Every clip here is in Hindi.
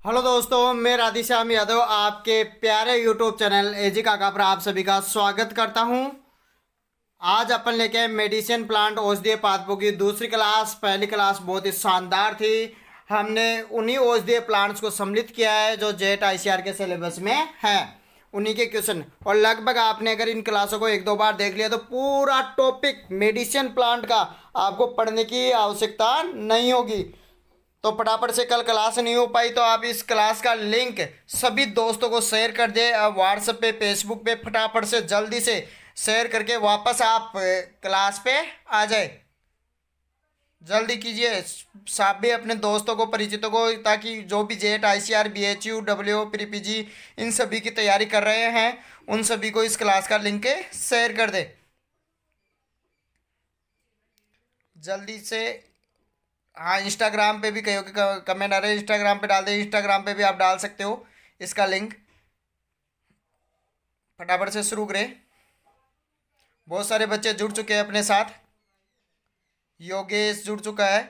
हेलो दोस्तों, मैं राधेश्याम यादव आपके प्यारे यूट्यूब चैनल एजी काका पर आप सभी का स्वागत करता हूं। आज अपन लेके आए मेडिसिन प्लांट औषधीय पादपों की दूसरी क्लास। पहली क्लास बहुत ही शानदार थी। हमने उन्हीं औषधीय प्लांट्स को सम्मिलित किया है जो जेट आईसीआर के सिलेबस में है, उन्हीं के क्वेश्चन। और लगभग आपने अगर इन क्लासों को एक दो बार देख लिया तो पूरा टॉपिक मेडिसिन प्लांट का आपको पढ़ने की आवश्यकता नहीं होगी। तो फटाफट से कल क्लास नहीं हो पाई तो आप इस क्लास का लिंक सभी दोस्तों को शेयर कर दे, व्हाट्सएप पे, फेसबुक पे फटाफट से जल्दी से शेयर करके वापस आप क्लास पे आ जाए। जल्दी कीजिए, आप भी अपने दोस्तों को, परिचितों को, ताकि जो भी JET ICAR BHU W PPG इन सभी की तैयारी कर रहे हैं उन सभी को इस क्लास का लिंक शेयर कर दे जल्दी से। हाँ, इंस्टाग्राम पे भी कहीं के कमेंट आ रहे हैं, इंस्टाग्राम पे डाल दे। इंस्टाग्राम पे भी आप डाल सकते हो इसका लिंक। फटाफट से शुरू करें। बहुत सारे बच्चे जुड़ चुके हैं अपने साथ। योगेश जुड़ चुका है,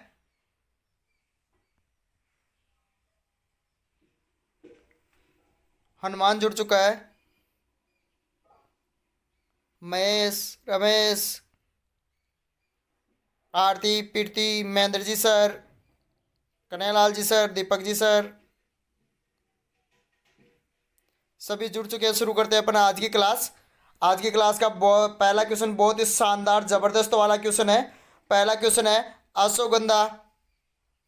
हनुमान जुड़ चुका है, महेश, रमेश, आरती, प्रीति, महेंद्र जी सर, कन्हैयालाल जी सर, दीपक जी सर, सभी जुड़ चुके हैं। शुरू करते हैं अपना आज की क्लास। आज की क्लास का पहला क्वेश्चन बहुत ही शानदार जबरदस्त वाला क्वेश्चन है। पहला क्वेश्चन है, अश्वगंधा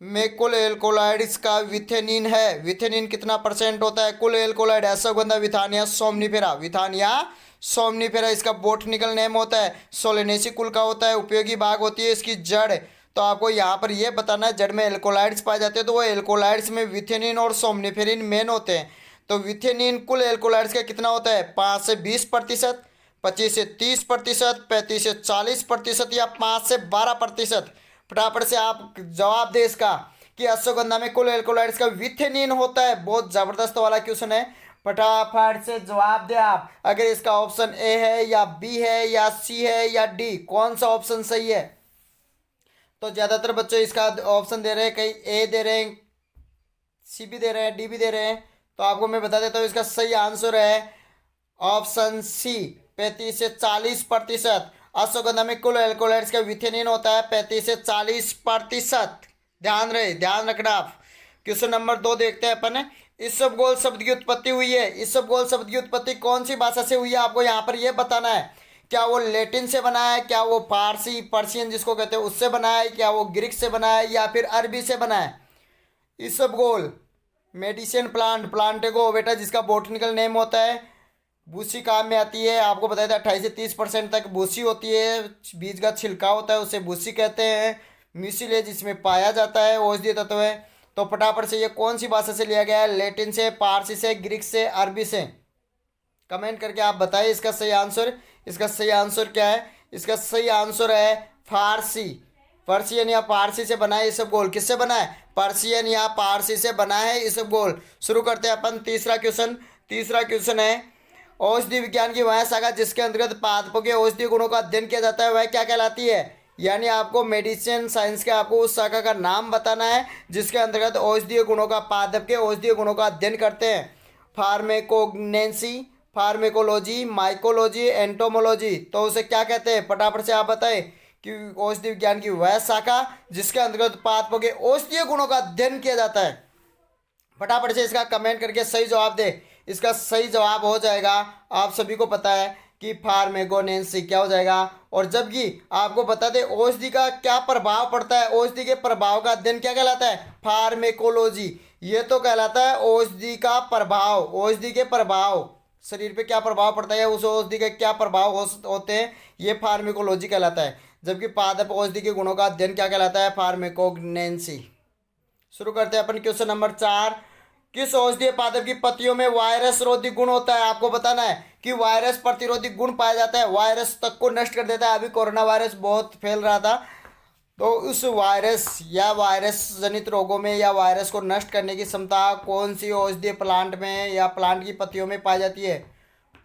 में कुल एल्कोलाइड्स का विथेनिन है। विथेनिन कितना परसेंट होता है? कुल एल्कोलाइड अश्वगंधा विथानिया सोमनिफेरा, विथानिया सोमनिफेरा इसका बोटनिकल नेम होता है। सोलेनेसी कुल का होता है। उपयोगी भाग होती है इसकी जड़। तो आपको यहाँ पर यह बताना है, जड़ में एल्कोलाइड्स पाए जाते हैं तो वो एल्कोलाइड्स में विथेनिन और सोमनिफेरिन मेन होते हैं। तो विथेनिन कुल एल्कोलाइड्स का कितना होता है? 5 से 20%, 25 से 30%, 35 से 40% या 5 से 12%। फटाफट से आप जवाब दे इसका कि अश्वगंधा में कुल एल्कोलाइड्स का विथेनिन होता है। बहुत जबरदस्त वाला क्वेश्चन है, फटाफट से जवाब दे आप। अगर इसका ऑप्शन ए है या बी है या सी है या डी, कौन सा ऑप्शन सही है? तो ज्यादातर बच्चे इसका ऑप्शन दे रहे हैं, कई ए दे रहे हैं, सी भी दे रहे हैं, डी भी दे रहे हैं। तो आपको मैं बता देता हूँ, इसका सही आंसर है ऑप्शन सी, 35 से 40%। अश्वगंधा में कुल एल्कोलाइड्स का विथेनिन होता है 35 से 40%। ध्यान रहे, ध्यान रखना आप। क्वेश्चन नंबर 2 देखते हैं अपन। इसबगोल शब्द की उत्पत्ति हुई है। इसबगोल शब्द की उत्पत्ति कौन सी भाषा से हुई है? आपको यहाँ पर यह बताना है। क्या वो लैटिन से बना है, क्या वो फारसी, पर्शियन जिसको कहते हैं उससे बना है, क्या वो ग्रीक से बना है, या फिर अरबी से बना है? इसबगोल मेडिसिन प्लांट, प्लांटेगो बेटा जिसका बोटनिकल नेम होता है। भूसी काम में आती है। आपको बताया था 28 से 30% तक भूसी होती है। बीज का छिलका होता है, उसे भूसी कहते हैं। म्यूसिलेज इसमें पाया जाता है, औषधीय तत्व है। तो फटाफट से ये कौन सी भाषा से लिया गया है? लैटिन से, पारसी से, ग्रीक से, अरबी से? कमेंट करके आप बताइए इसका सही आंसर। इसका सही आंसर क्या है? इसका सही आंसर है फारसी। पर्शियन या पारसी से बना है इसबगोल। किससे बना है? पर्शियन या पारसी से बना है इसबगोल। शुरू करते हैं अपन तीसरा क्वेश्चन। तीसरा क्वेश्चन है, औषधि विज्ञान की वह शाखा जिसके अंतर्गत पादपों के औषधीय गुणों का अध्ययन किया जाता है वह क्या कहलाती है? यानी आपको मेडिसिन साइंस के आपको उस शाखा का नाम बताना है जिसके अंतर्गत औषधीय गुणों का, पादप के औषधीय गुणों का अध्ययन करते हैं। फार्मेकोग्नेंसी, फार्मेकोलॉजी, माइकोलॉजी, एंटोमोलॉजी। तो उसे क्या कहते हैं? फटाफट से आप बताएं कि औषधि विज्ञान की वह शाखा जिसके अंतर्गत पादपों के औषधीय गुणों का अध्ययन किया जाता है। फटाफट से इसका कमेंट करके सही जवाब दे। इसका सही जवाब हो जाएगा, आप सभी को पता है कि फार्मेकोनेंसी। क्या हो जाएगा? और जबकि आपको बता दें औषधि का क्या प्रभाव पड़ता है, औषधि के प्रभाव का अध्ययन क्या कहलाता है? फार्मेकोलॉजी। ये तो कहलाता है औषधि का प्रभाव। औषधि के प्रभाव, शरीर पे क्या प्रभाव पड़ता है, उस औषधि के क्या प्रभाव होते हैं, ये फार्मेकोलॉजी कहलाता है। जबकि पादप औषधि के गुणों का अध्ययन क्या कहलाता है? फार्मेकोग्नेंसी। शुरू करते हैं अपन क्वेश्चन नंबर 4। किस औषधीय पादप की पत्तियों में वायरस रोधी गुण होता है? आपको बताना है कि वायरस प्रतिरोधी गुण पाया जाता है, वायरस तक को नष्ट कर देता है। अभी कोरोना वायरस बहुत फैल रहा था, तो उस वायरस या वायरस जनित रोगों में या वायरस को नष्ट करने की क्षमता कौन सी औषधीय प्लांट में या प्लांट की पत्तियों में पाई जाती है?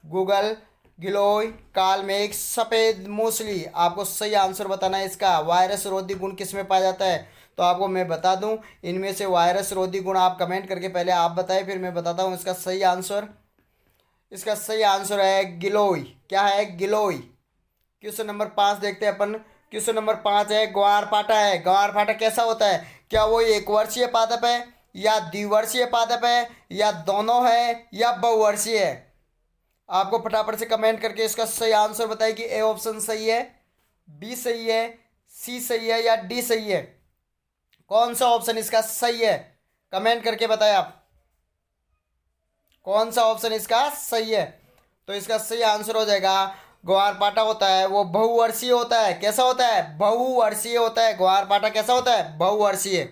गूगल, गिलोय, कालमेघ, सफेद मूसली। आपको सही आंसर बताना है इसका। वायरस रोधी गुण किस में पाया जाता है? तो आपको मैं बता दूं, इनमें से वायरस रोधी गुण आप कमेंट करके पहले आप बताएं, फिर मैं बताता हूं इसका सही आंसर। इसका सही आंसर है गिलोय। क्या है? गिलोय। क्वेश्चन नंबर 5 देखते हैं अपन। क्वेश्चन नंबर 5 है ग्वारपाठा है। ग्वारपाठा कैसा होता है? क्या वो एक वर्षीय पादप है, या द्विवर्षीय पादप है, या दोनों है, या बहुवर्षीय है? आपको फटाफट से कमेंट करके इसका सही आंसर बताइए कि ए ऑप्शन सही है, बी सही है, सी सही है, या डी सही है। कौन सा ऑप्शन इसका सही है? कमेंट करके बताएं आप, कौन सा ऑप्शन इसका सही है। तो इसका सही आंसर हो जाएगा, ग्वारपाठा होता है वो बहुवर्षीय होता है। कैसा होता है? बहुवर्षीय होता है। ग्वारपाठा कैसा होता है? बहुवर्षीय।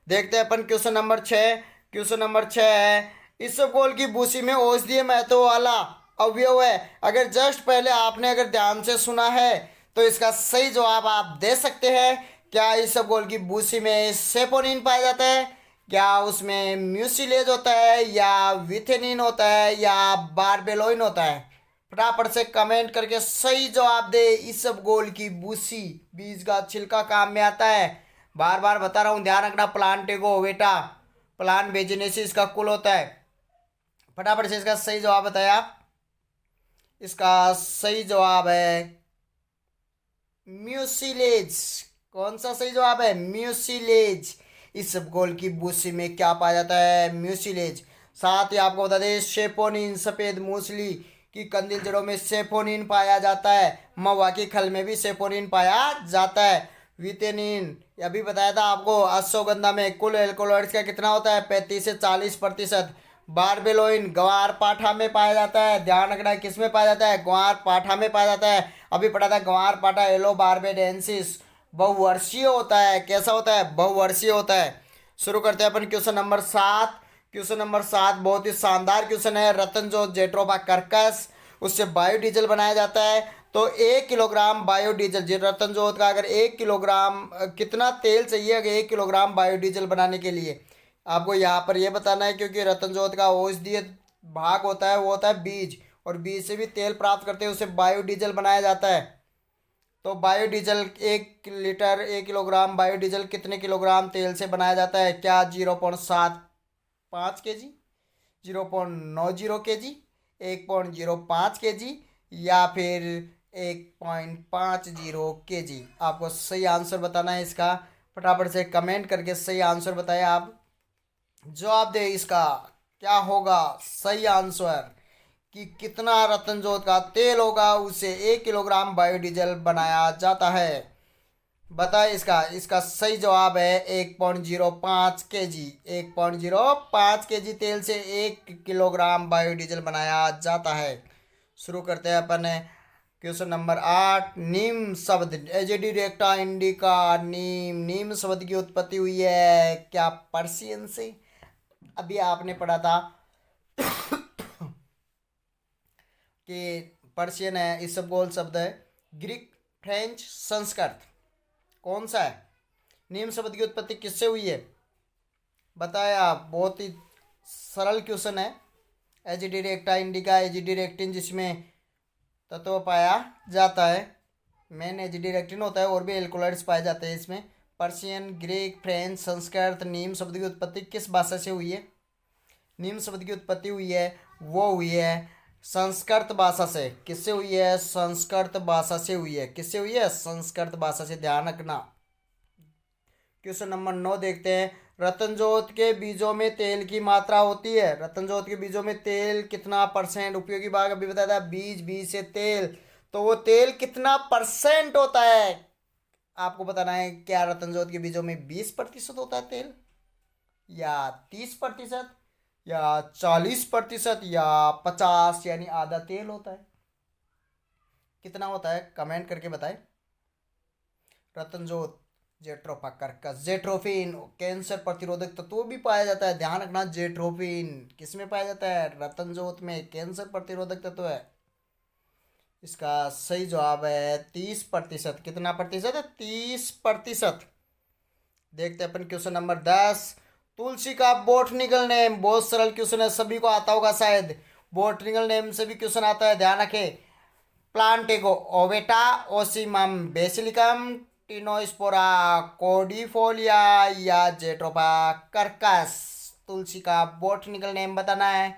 देखते हैं अपन क्वेश्चन नंबर 6। क्वेश्चन नंबर 6 है इसबगोल की भूसी में औषधीय महत्व वाला अवयव है। अगर जस्ट पहले आपने अगर ध्यान से सुना है तो इसका सही जवाब आप दे सकते हैं। क्या इसबगोल की भूसी में सेपोनिन पाया जाता है, क्या उसमें म्यूसिलेज होता है, या विथेनिन होता है, या बारबेलोइन होता है? फटाफट से कमेंट करके सही जवाब दे। इसबगोल की भूसी, बीज का छिलका काम में आता है। बार बार बता रहा हूँ, ध्यान रखना। प्लांटेगो ओवेटा, प्लांट बेजिनेसिस का कुल होता है। फटाफट से इसका सही जवाब बताया आप। इसका सही जवाब है म्यूसिलेज। कौन सा सही जवाब है? म्यूसिलेज। इसबगोल की भूसी में क्या पाया जाता है? म्यूसिलेज। साथ ही आपको बता दें सेपोनिन, सफेद मूसली की कंदील जड़ों में सेपोनिन पाया जाता है। महुआ की खल में भी सेपोनिन पाया जाता है। विटेनिन अभी बताया था आपको। अश्वगंधा में कुल एल्कोलॉइड्स का कितना होता है? 35 से 40%। बारबेलोइन ग्वारपाठा में पाया जाता है। ध्यान रखना है किस में पाया जाता है? ग्वारपाठा में पाया जाता है। अभी पढ़ा था ग्वारपाठा एलो बारबेडेंसिस बहुवर्षीय होता है। कैसा होता है? बहुवर्षीय होता है। शुरू करते हैं अपन क्वेश्चन नंबर 7। क्वेश्चन नंबर 7 बहुत ही शानदार क्वेश्चन है। रतनजोत जेट्रोफा कर्कस, उससे बायोडीजल बनाया जाता है। तो 1 किलोग्राम बायोडीजल, रतनजोत का अगर 1 किलोग्राम कितना तेल चाहिए अगर 1 किलोग्राम बायोडीजल बनाने के लिए? आपको यहाँ पर यह बताना है, क्योंकि रतनजोत का औषधीय भाग होता है वो होता है बीज, और बीज से भी तेल प्राप्त करते हैं, उसे बायोडीजल बनाया जाता है। तो बायोडीजल 1 लीटर 1 किलोग्राम बायोडीजल कितने किलोग्राम तेल से बनाया जाता है? क्या 0.75 के जी, 0.90 के जी, 1.05 के जी, या फिर 1.50 के जी? आपको सही आंसर बताना है इसका। फटाफट से कमेंट करके सही आंसर बताएं आप। जवाब दे इसका क्या होगा सही आंसर, कि कितना रतनजोत का तेल होगा उसे 1 किलोग्राम बायोडीजल बनाया जाता है। बताए इसका। इसका सही जवाब है 1.05 के जी। 1.05 के जी तेल से 1 किलोग्राम बायोडीजल बनाया जाता है। शुरू करते हैं अपन क्वेश्चन नंबर 8। नीम शब्द एजिडी रेक्टा इंडिका, नीम शब्द की उत्पत्ति हुई है क्या? पर्शियन से। अभी आपने पढ़ा था कि पर्शियन है, इसबगोल शब्द है, ग्रीक, फ्रेंच, संस्कृत। कौन सा है? नीम शब्द की उत्पत्ति किससे हुई है? बताया आप। बहुत ही सरल क्वेश्चन है। एजिडी रेक्टा इंडिका, एजिडी रेक्टिन जिसमें तत्व पाया जाता है, मेन एजिडी रेक्टिन होता है, और भी एल्कोलॉइड्स पाए जाते हैं इसमें। Persian, Greek, French, Sanskrit. नीम शब्द की उत्पत्ति किस भाषा से हुई है? नीम शब्द की उत्पत्ति हुई है वो हुई है संस्कृत भाषा से। किससे हुई है? संस्कृत भाषा से हुई है। किससे हुई है? संस्कृत भाषा से। ध्यान रखना। क्वेश्चन नंबर 9 देखते हैं। रतनजोत के बीजों में तेल की मात्रा होती है। रतनजोत के बीजों में तेल कितना %? उपयोगी भाग अभी बताया था, बीज से तेल। तो वो तेल कितना % होता है आपको बताना है। क्या रतनजोत के बीजों में 20% होता है तेल, या 30%, या 40%, या 50, यानी आधा तेल होता है? कितना होता है? कमेंट करके बताएं। रतनजोत जेट्रोफा कर्कस, जेट्रोफिन कैंसर प्रतिरोधक तत्व भी पाया जाता है। ध्यान रखना, जेट्रोफिन किस में पाया जाता है? रतनजोत में। कैंसर प्रतिरोधक तत्व है। इसका सही जवाब है 30%। कितना प्रतिशत है? 30%। देखते हैं अपन क्वेश्चन नंबर 10। तुलसी का बोटनिकल नेम। बहुत सरल क्वेश्चन है, सभी को आता होगा शायद। बोटनिकल नेम से भी क्वेश्चन आता है, ध्यान रखें। प्लांटेगो ओवेटा, ओसिमम बेसिलिकम, टिनोस्पोरा कोडिफोलिया या जेट्रोफा कर्कस। तुलसी का बॉटनिकल नेम बताना है।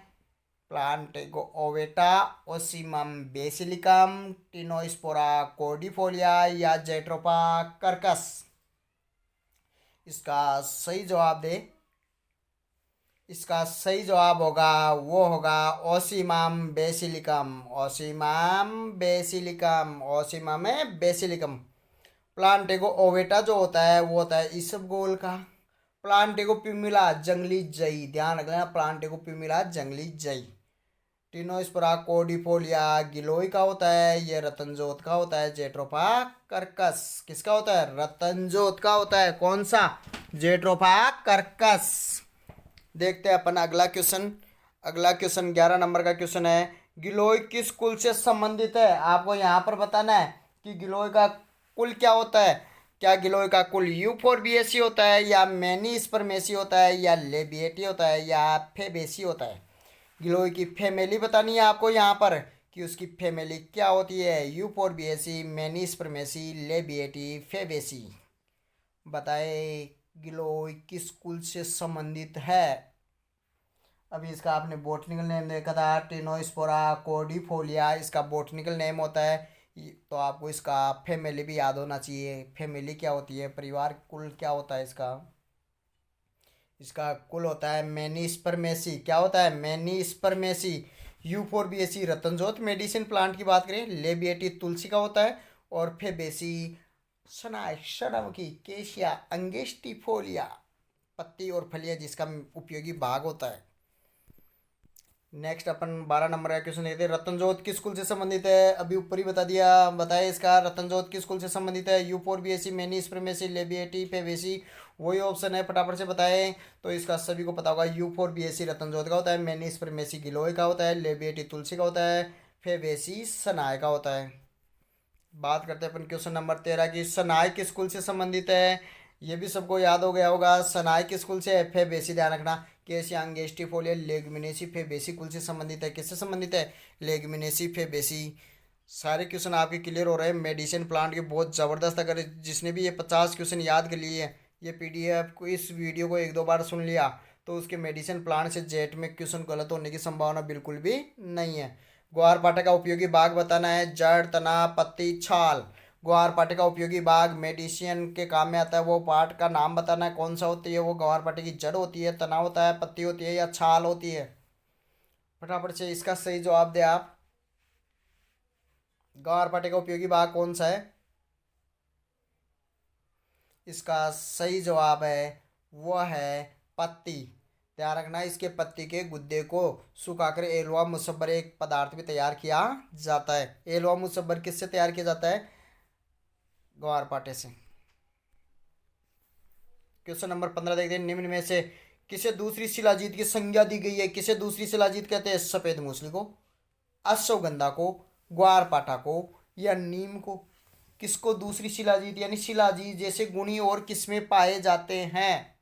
प्लांटेगो ओवेटा, ओसिमम बेसिलिकम, टिनोस्पोरा कोडिफोलिया या जेट्रोफा कर्कस। इसका सही जवाब दे। इसका सही जवाब होगा, वो होगा Ocimum basilicum. Ocimum basilicum, Ocimum basilicum. Plantago ovata जो होता है वो होता है इसबगोल का। प्लांटेगो प्यूमिला जंगली जई, ध्यान रखना, प्लांटेगो प्यूमिला जंगली जई। टिनोस्पोरा कोडिफोलिया गिलोय का होता है, ये रतनजोत का होता है। जेट्रोफा कर्कस किसका होता है? रतनजोत का होता है। कौन सा? Jatropha Kirkus. देखते हैं अपन अगला क्वेश्चन। अगला क्वेश्चन 11 नंबर का क्वेश्चन है। गिलोय किस कुल से संबंधित है? आपको यहाँ पर बताना है कि गिलोय का कुल क्या होता है। क्या गिलोय का कुल यूफोर्बिएसी होता है, या मैनीस्पर्मेसी होता है, या लेबिएटी होता है, या फेबेसी होता है? गिलोय की फैमिली बतानी है आपको यहाँ पर कि उसकी फैमिली क्या होती है। Euphorbiaceae, Menispermaceae, Labiatae, Fabaceae. बताए गिलोय किस कुल से संबंधित है। अभी इसका आपने बोटनिकल नेम देखा था, टिनोस्पोरा कोडिफोलिया इसका बोटनिकल नेम होता है। तो आपको इसका फैमिली भी याद होना चाहिए। फैमिली क्या होती है, परिवार कुल क्या होता है इसका। इसका कुल होता है मैनीस्पर्मेसी। क्या होता है? मैनीस्पर्मेसी। यूफोर्बिएसी रतनजोत मेडिसिन प्लांट की बात करें। लेबिएटी तुलसी का होता है। और फेबेसी सनाय, सूरजमुखी, केशिया, अंगेस्टिफोलिया पत्ती और फलियां जिसका उपयोगी भाग होता है। नेक्स्ट अपन 12 नंबर का क्वेश्चन देखते हैं। रतनजोत किस स्कूल से संबंधित है? अभी ऊपर ही बता दिया। बताए इसका रतनजोत किस स्कूल से संबंधित है। Euphorbiaceae, Menispermaceae, Labiatae, Fabaceae. वही ऑप्शन है, फटाफट से बताएं। तो इसका सभी को पता होगा, यूफोर्बिएसी रतनजोत का होता है, मैनीस्पर्मेसी गिलोय का होता है, लेबिएटी तुलसी का होता है, फेबेसी सनाय का होता है। बात करते हैं अपन क्वेश्चन नंबर 13 की। सनाय किस स्कूल से संबंधित है? ये भी सबको याद हो गया होगा। सनाय किस कुल से है? फेबेसी, ध्यान रखना। केसिया, अंगेस्टिफोलिया, लेगमिनेसी, फेबेसी कुल से संबंधित है। किससे संबंधित है? लेगमिनेसी, फेबेसी। सारे क्वेश्चन आपके क्लियर हो रहे हैं। मेडिसिन प्लांट के बहुत ज़बरदस्त। अगर जिसने भी ये 50 क्वेश्चन याद कर लिए हैं, ये पीडीएफ को, इस वीडियो को एक दो बार सुन लिया, तो उसके मेडिसिन प्लांट से जेट में क्वेश्चन गलत होने की संभावना बिल्कुल भी नहीं है। ग्वारपाठा का उपयोगी भाग बताना है। जड़, तना, पत्ती, छाल। ग्वारपाठे का उपयोगी भाग मेडिसिन के काम में आता है। वो पार्ट का नाम बताना है, कौन सा होती है वो। ग्वारपाठे की जड़ होती है, तना होता है, पत्ती होती है, या छाल होती है? फटाफट से इसका सही जवाब दे आप। ग्वारपाठे का उपयोगी भाग कौन सा है? इसका सही जवाब है, वो है पत्ती। ध्यान रखना, इसके पत्ती के गुद्दे को सुखाकर एलवा मुसब्बर एक पदार्थ भी तैयार किया जाता है। एलवा मुसब्बर किससे तैयार किया जाता है? ग्वारपाठे से। क्वेश्चन नंबर 15 देखते हैं। निम्न में से किसे दूसरी शिलाजीत की संज्ञा दी गई है? किसे दूसरी शिलाजीत कहते हैं? सफेद मूसली को, अश्वगंधा को, ग्वारपाठा को, या नीम को? किसको दूसरी शिलाजीत यानी शिलाजीत जैसे गुणी और किसमें पाए जाते हैं?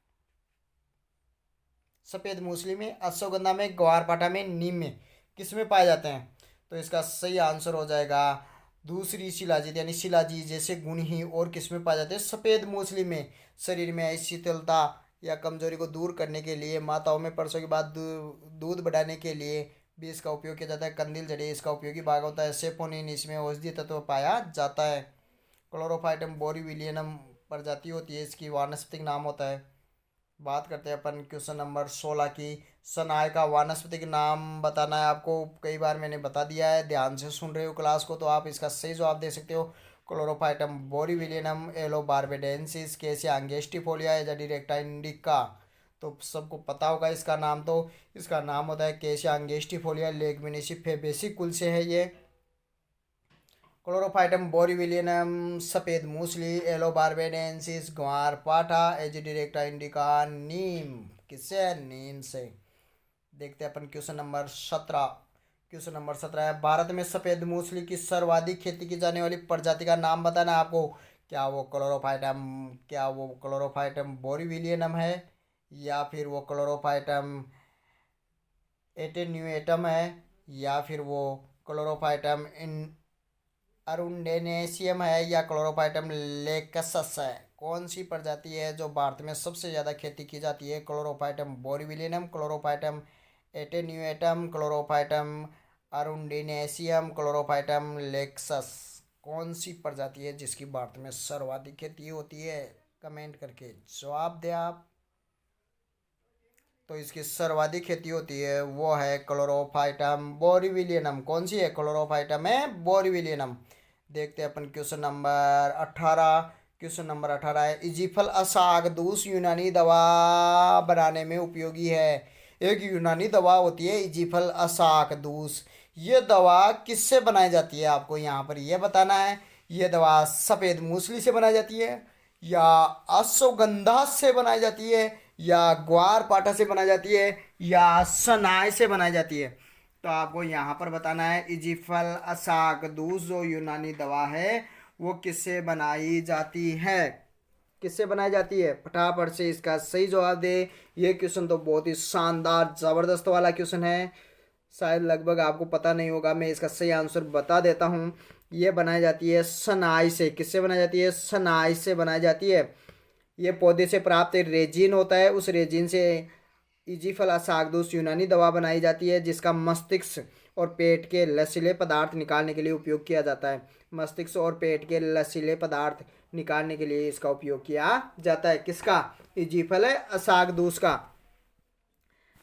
सफेद मूसली में, अश्वगंधा में, ग्वारपाठा में, नीम में। किसमें पाए जाते हैं? तो इसका सही आंसर हो जाएगा दूसरी शिलाजीत यानी शिलाजीत जैसे गुण ही और किसमें पाए जाते हैं? सफेद मूसली में। शरीर में आई शीतलता या कमजोरी को दूर करने के लिए, माताओं में प्रसव के बाद दूध बढ़ाने के लिए भी इसका उपयोग किया जाता है। कंदील जड़ी इसका उपयोगी भाग होता है। सेपोनिन इसमें औषधीय तत्व पाया जाता है। क्लोरोफाइटम बोरीविलियनम प्रजाति होती है, इसकी वानस्पतिक नाम होता है। बात करते हैं अपन क्वेश्चन नंबर 16 की। सनाय का वानस्पतिक नाम बताना है आपको। कई बार मैंने बता दिया है, ध्यान से सुन रहे हो क्लास को तो आप इसका सही जवाब दे सकते हो। क्लोरोफाइटम बोरीविलियनम, एलो बारबेडेंसिस, केसिया अंगेस्टिफोलिया, एजा डायरेक्टा इंडिका। तो सबको पता होगा इसका नाम। तो इसका नाम होता है केसिया अंगेस्टिफोलिया। लेगमिनेसी फेबेसी कुल से है ये। क्लोरोफाइटम बोरीविलियनम, सफ़ेद मूसली, एलो बारबेडेंसिस, ग्वारपाठा, एजिडिरेक्टा इंडिका, नीम। किससे है? नीम से। देखते हैं अपन क्वेश्चन नंबर 17। क्वेश्चन नंबर 17 है। भारत में सफ़ेद मूसली की सर्वाधिक खेती की जाने वाली प्रजाति का नाम बताना है आपको। क्या वो क्लोरोफाइटम बोरीविलियनम है, या फिर वो क्लोरोफाइटम एटेन्यूएटम है, या फिर वो क्लोरोफाइटम इन अरुंडेनेशियम है या क्लोरोफाइटम लेक्सस है? कौन सी प्रजाति है जो भारत में सबसे ज़्यादा खेती की जाती है? Chlorophytum borivilianum, Chlorophytum attenuatum, Chlorophytum arundinaceum, Chlorophytum laxum. कौन सी प्रजाति है जिसकी भारत में सर्वाधिक खेती होती है? कमेंट करके जवाब दें आप। तो इसकी सर्वाधिक खेती होती है वो है क्लोरोफाइटम बोरीविलियनम। कौन सी है? क्लोरोफाइटम है बोरीविलियनम। देखते हैं अपन क्वेश्चन नंबर 18। क्वेश्चन नंबर 18 है, इजिफल असागदूस यूनानी दवा बनाने में उपयोगी है। एक यूनानी दवा होती है इजिफल असागदूस। ये दवा किससे बनाई जाती है? आपको यहाँ पर यह बताना है। ये दवा सफ़ेद मूसली से बनाई जाती है या अश्वगंधा से बनाई जाती है या ग्वार पाठा से बनाई जाती है या सनाई से बनाई जाती है? तो आपको यहाँ पर बताना है इजिफल असागदूस जो यूनानी दवा है वो किससे बनाई जाती है? किससे बनाई जाती है? फटाफट से इसका सही जवाब दे। ये क्वेश्चन तो बहुत ही शानदार ज़बरदस्त वाला क्वेश्चन है, शायद लगभग आपको पता नहीं होगा। मैं इसका सही आंसर बता देता हूँ। ये बनाई जाती है सनाई से। किससे बनाई जाती है? सनाई से बनाई जाती है। ये पौधे से प्राप्त रेजिन होता है, उस रेजिन से इजिफल असागदूस यूनानी दवा बनाई जाती है जिसका मस्तिष्क और पेट के लसीले पदार्थ निकालने के लिए उपयोग किया जाता है। मस्तिष्क और पेट के लसीले पदार्थ निकालने के लिए इसका उपयोग किया जाता है। किसका? इजिफल असागदूस का।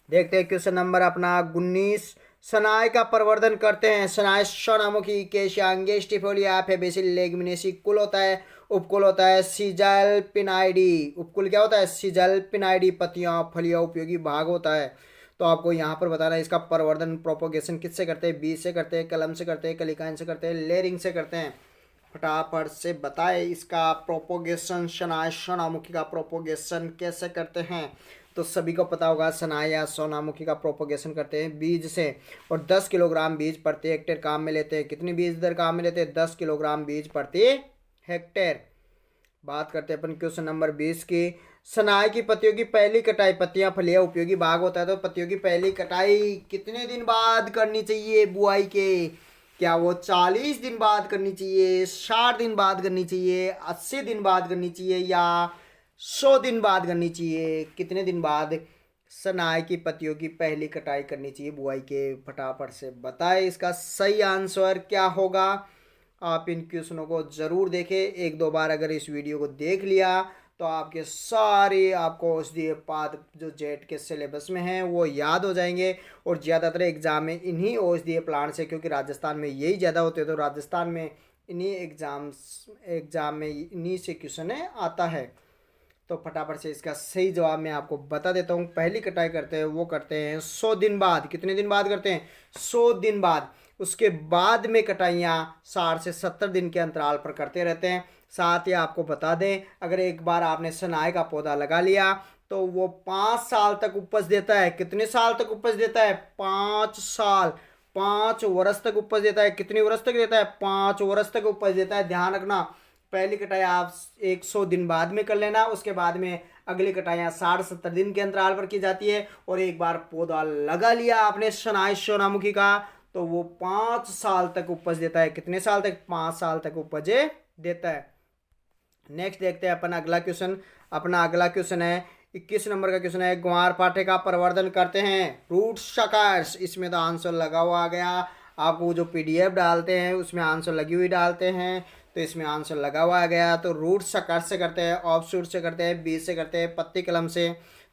देखते हैं क्वेश्चन नंबर अपना 19। सनाई का प्रवर्धन करते हैं। सनाई सोनामुखी केशियांगे स्टिफोलिया फेबेसिल लेगमिनेसी कुल होता है। उपकुल होता है सीजल पिनाइडी। उपकुल क्या होता है? सीजल पिनाइडी पत्तियां फलियां उपयोगी भाग होता है। तो आपको यहाँ पर बताना है इसका प्रवर्धन प्रोपोगेशन किससे करते हैं? बीज से करते हैं, कलम से करते हैं, कलिकाइन से करते हैं, लेयरिंग से करते हैं। फटाफट से बताए इसका प्रोपोगेशन, सनाई सोनामुखी का प्रोपोगेशन कैसे करते हैं? तो सभी को पता होगा सनाई या सोनामुखी का प्रोपोगेशन करते हैं बीज से, और 10 किलोग्राम बीज प्रति हेक्टेयर काम में लेते हैं। कितनी बीज दर काम में लेते हैं? 10 किलोग्राम बीज प्रति हेक्टेयर। बात करते हैं अपन क्वेश्चन नंबर 20 की। सनाई की पत्तियों की पहली कटाई, पत्तियां फलियां उपयोगी भाग होता है, तो पत्तियों की पहली कटाई कितने दिन बाद करनी चाहिए बुआई के? क्या वो 40 दिन बाद करनी चाहिए, 60 दिन बाद करनी चाहिए, 80 दिन बाद करनी चाहिए या 100 दिन बाद करनी चाहिए? कितने दिन बाद सनाई की पत्तियों की पहली कटाई करनी चाहिए बुआई के? फटाफट से बताएं इसका सही आंसर क्या होगा। आप इन क्वेश्चनों को ज़रूर देखें। एक दो बार अगर इस वीडियो को देख लिया तो आपके सारे आपको औषधीय पाद जो जेट के सिलेबस में हैं वो याद हो जाएंगे, और ज़्यादातर एग्जाम में इन्हीं औषधीय प्लांट से, क्योंकि राजस्थान में यही ज़्यादा होते हैं, तो राजस्थान में इन्हीं एग्जाम में इन्हीं से क्वेश्चन आता है। तो फटाफट से इसका सही जवाब मैं आपको बता देता हूँ। पहली कटाई करते हैं वो करते हैं 100 दिन बाद। कितने दिन बाद करते हैं? 100 दिन बाद। उसके बाद में कटाइयाँ 60 से 70 दिन के अंतराल पर करते रहते हैं। साथ ही आपको बता दें, अगर एक बार आपने सनाई का पौधा लगा लिया तो वो 5 साल तक उपज देता है। कितने साल तक उपज देता है? 5 साल, 5 वर्ष तक उपज देता है। कितने वर्ष तक देता है? 5 वर्ष तक उपज देता है। ध्यान रखना, पहली कटाई आप 100 दिन बाद में कर लेना, उसके बाद में अगली कटाइयाँ 60-70 दिन के अंतराल पर की जाती है। और एक बार पौधा लगा लिया आपने सनाई सोनामुखी का तो वो 5 साल तक उपज देता है। कितने साल तक? 5 साल तक उपज देता है। नेक्स्ट देखते हैं अपना अगला क्वेश्चन। अपना अगला क्वेश्चन है 21 नंबर का क्वेश्चन है, ग्वार पाठे का प्रवर्धन करते हैं रूट शकर्स। इसमें तो आंसर लगा हुआ आ गया। आपको जो PDF डालते हैं उसमें आंसर लगी हुई डालते हैं, तो इसमें आंसर लगा हुआ आ गया। तो रूट शकर्स से करते हैं, ऑफ शूट से करते हैं, बीज से करते हैं, पत्ती कलम से।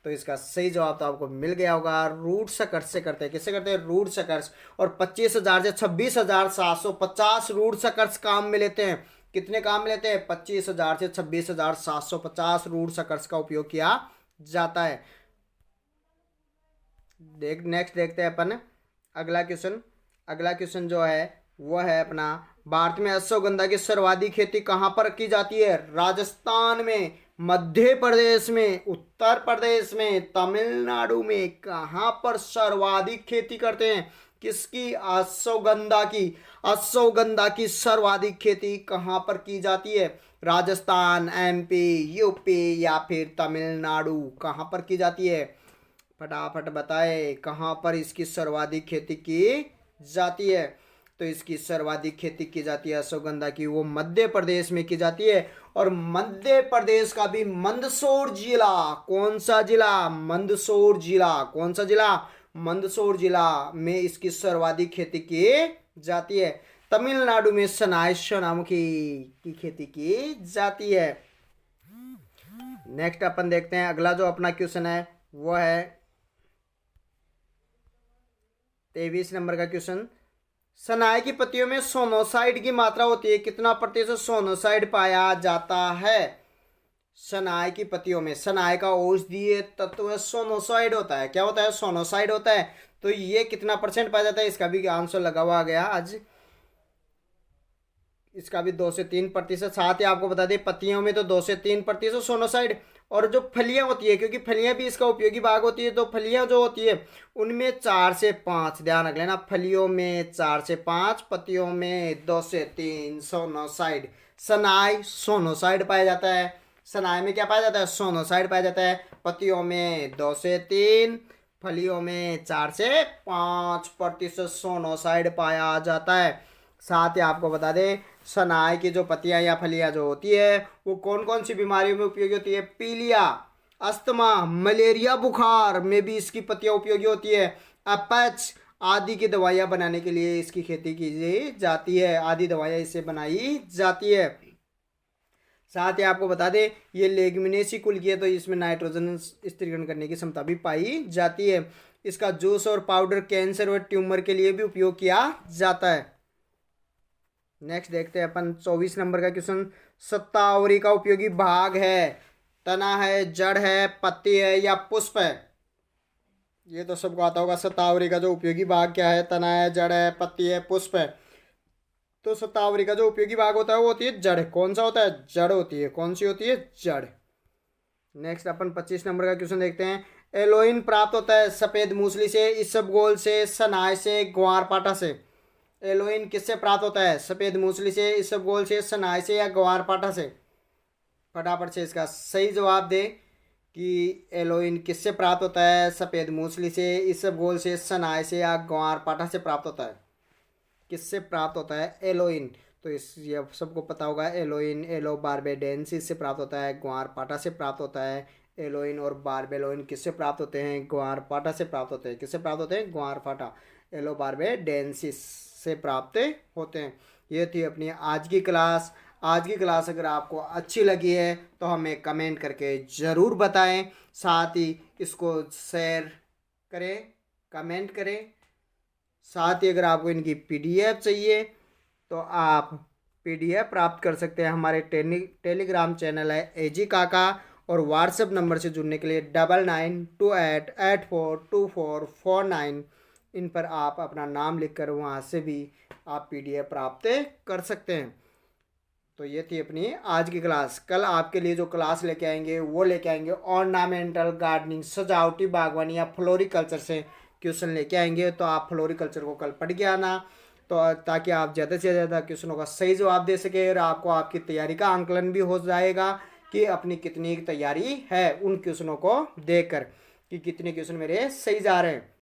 तो इसका सही जवाब तो आपको मिल गया होगा। रूट शकर्स से करते हैं। किससे करते हैं? रूट शकर्स। और 25,000 से 26,750 रूट शकर्स काम में लेते हैं। कितने काम में लेते हैं? 25,000 से 26,750 रूट शकर्स का उपयोग किया जाता है। नेक्स्ट देखते हैं अपन अगला क्वेश्चन। अगला क्वेश्चन जो है वो है अपना, भारत में अश्वगंधा की सर्वाधिक खेती कहाँ पर की जाती है? राजस्थान में, मध्य प्रदेश में, उत्तर प्रदेश में, तमिलनाडु में। कहाँ पर सर्वाधिक खेती करते हैं? किसकी? अश्वगंधा की। अश्वगंधा की सर्वाधिक खेती कहाँ पर की जाती है? राजस्थान, MP, UP या फिर तमिलनाडु? कहाँ पर की जाती है? फटाफट बताए कहाँ पर इसकी सर्वाधिक खेती की जाती है। तो इसकी सर्वाधिक खेती की जाती है अश्वगंधा की, वो मध्य प्रदेश में की जाती है। और मध्य प्रदेश का भी मंदसौर जिला, कौन सा जिला? मंदसौर जिला। कौन सा जिला? मंदसौर जिला में इसकी सर्वाधिक खेती की जाती है। तमिलनाडु में सनाई सोनामुखी की खेती की जाती है। नेक्स्ट अपन देखते हैं, अगला जो अपना क्वेश्चन है वो है 23 नंबर का क्वेश्चन। सनाई की पत्तियों में सोनोसाइड की मात्रा होती है, कितना प्रतिशत सोनोसाइड पाया जाता है? सनाई की पत्तियों में, सनाई का औषधीय तत्व सोनोसाइड होता है। क्या होता है? सोनोसाइड होता है। तो ये कितना परसेंट पाया जाता है, इसका भी आंसर लगा हुआ गया आज। इसका भी 2 से 3%। साथ ही आपको बता दें पत्तियों में तो 2 से 3% सोनोसाइड। और जो फलियां होती है, क्योंकि फलियां भी इसका उपयोगी भाग होती है, तो फलियां जो होती है उनमें 4 से 5, ध्यान रख लेना, फलियों में 4 से 5, पत्तियों में 2 से 3 सोनोसाइड। सनाई सोनोसाइड पाया जाता है। सनाई में क्या पाया जाता है? सोनोसाइड पाया जाता है। पत्तियों में 2 से 3, फलियों में 4 से 5% सोनोसाइड पाया जाता है। साथ ही आपको बता दें सनाई की जो पत्तियां या फलियां जो होती है वो कौन कौन सी बीमारियों में उपयोगी होती है? पीलिया, अस्थमा, मलेरिया, बुखार में भी इसकी पत्तियां उपयोगी होती है। अपच आदि की दवाइयां बनाने के लिए इसकी खेती की जाती है। आदि दवाइयां इससे बनाई जाती है। साथ ही आपको बता दें ये लेग्युमिनेसी कुल की है, तो इसमें नाइट्रोजन स्थिरीकरण करने की क्षमता भी पाई जाती है। इसका जूस और पाउडर कैंसर और ट्यूमर के लिए भी उपयोग किया जाता है। नेक्स्ट देखते हैं अपन 24 नंबर का क्वेश्चन। शतावरी का उपयोगी भाग है, तना है, जड़ है, पत्ती है या पुष्प है? ये तो सबको आता होगा। शतावरी का जो उपयोगी भाग क्या है? तना है, जड़ है, पत्ती है, पुष्प है। तो शतावरी का जो उपयोगी भाग होता है वो होती है जड़। कौन सा होता है? जड़ होती है। कौन सी होती है? जड़। नेक्स्ट अपन 25 नंबर का क्वेश्चन देखते हैं। एलोइन प्राप्त होता है सफेद मूसली से, इसबगोल से, सनाई से, ग्वारपाठा से। एलोइन किससे प्राप्त होता है? सफेद मूसली से, इसबगोल से, सनाई से या ग्वारपाठा से? फटाफट से इसका सही जवाब दे कि एलोइन किससे प्राप्त होता है? सफेद मूसली से, इसबगोल से, सनाई से या ग्वारपाठा से प्राप्त होता है? किससे प्राप्त होता है एलोइन? तो इस ये सबको पता होगा। एलोइन एलो बारबेडेंसिस से प्राप्त होता है, ग्वारपाठा से प्राप्त होता है। एलोइन और बारबेलोइन किससे प्राप्त होते हैं? ग्वारपाठा से प्राप्त होते हैं। किससे प्राप्त होते हैं? ग्वारपाठा एलो बारबेडेंसिस से प्राप्त होते हैं। ये थी अपनी आज की क्लास। आज की क्लास अगर आपको अच्छी लगी है तो हमें कमेंट करके ज़रूर बताएं। साथ ही इसको शेयर करें, कमेंट करें। साथ ही अगर आपको इनकी पीडीएफ चाहिए तो आप पीडीएफ प्राप्त कर सकते हैं। हमारे टेलीग्राम चैनल है एजी काका। और व्हाट्सएप नंबर से जुड़ने के लिए 9928842449, इन पर आप अपना नाम लिखकर वहाँ से भी आप पीडीएफ प्राप्त कर सकते हैं। तो ये थी अपनी आज की क्लास। कल आपके लिए जो क्लास लेके आएंगे वो लेके आएंगे ऑर्नामेंटल गार्डनिंग, सजावटी बागवानी या फ्लोरिकल्चर से क्वेश्चन लेके आएंगे। तो आप फ्लोरिकल्चर को कल पढ़ के आना, तो ताकि आप ज़्यादा से ज़्यादा क्वेश्चनों का सही जवाब दे सके और आपको आपकी तैयारी का आंकलन भी हो जाएगा कि अपनी कितनी तैयारी है उन क्वेश्चनों को देखकर, कि कितने क्वेश्चन मेरे सही जा रहे हैं।